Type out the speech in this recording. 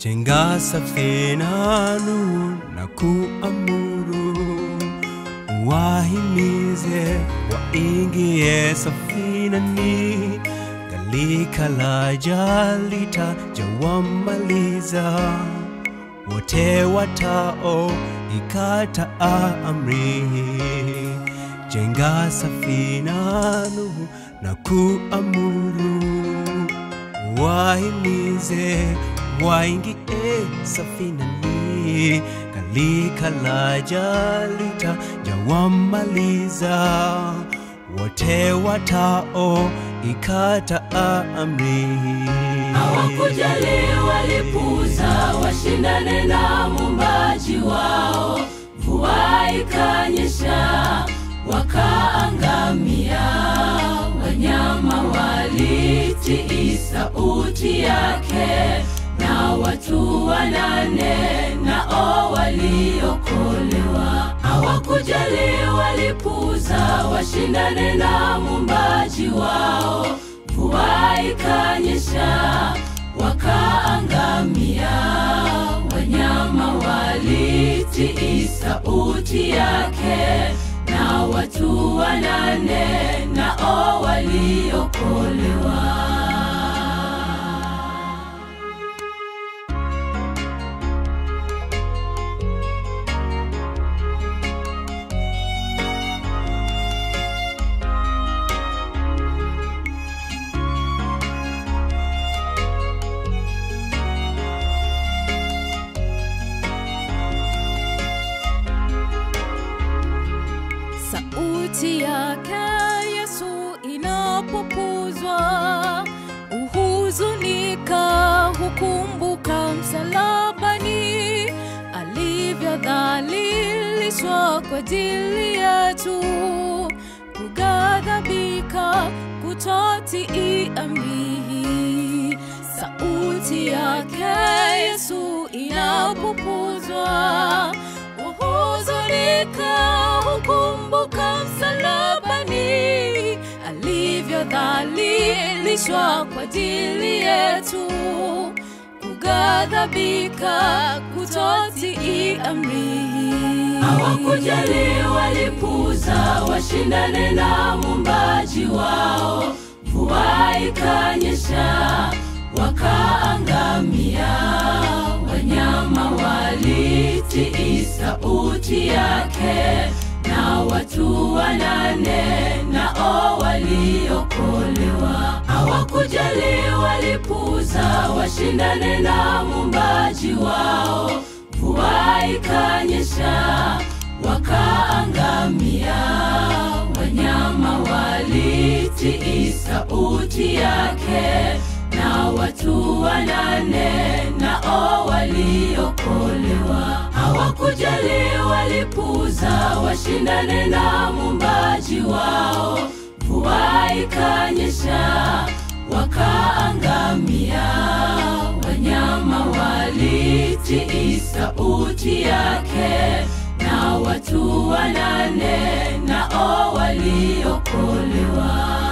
Jenga safina na kuamuru wahimize waingie safinani, gharika laja litajawamaliza wote watao ikataa amri. Jenga safina na kuamuru wahimize waingie safinani, gharika laja litajawamaliza wote watao ikataa amri. Hawakujali, walipuuza washindane na Muumbaji wao. Mvua ikanyesha wakaangamia, wanyama walitii sauti yake, na watu 8 nao waliokolewa. Hawakujali, walipuuza washindane na Muumbaji wao. Mvua ikanyesha wakaangamia, wanyama walitii sauti yake, na watu 8 nao waliokolewa. Sauti yake Yesu inapopuzwa, uhuzunika, hukumbuka msalabani, alivyodhalilishwa kwa ajili yetu, kughadhabika, kutotii amri. Sauti yake Yesu inapopuzwa, uhuzunika, hukumbuka msalabani, alivyodhalilishwa kwa ajili yetu, kughadhabika, kutotii amri. Hawakujali, walipuuza washindane na Muumbaji wao. Mvua ikanyesha wakaangamia, wanyama walitii sauti yake, na watu 8 nao waliokolewa. Hawakujali, walipuuza washindane na Muumbaji wao. Mvua ikanyesha wakaangamia, wanyama walitii sauti yake, na watu 8 nao waliokolewa. Hawakujali, walipuuza washindane na Muumbaji wao. Mvua ikanyesha wakaangamia, wanyama walitii sauti yake, na watu 8 nao waliokolewa.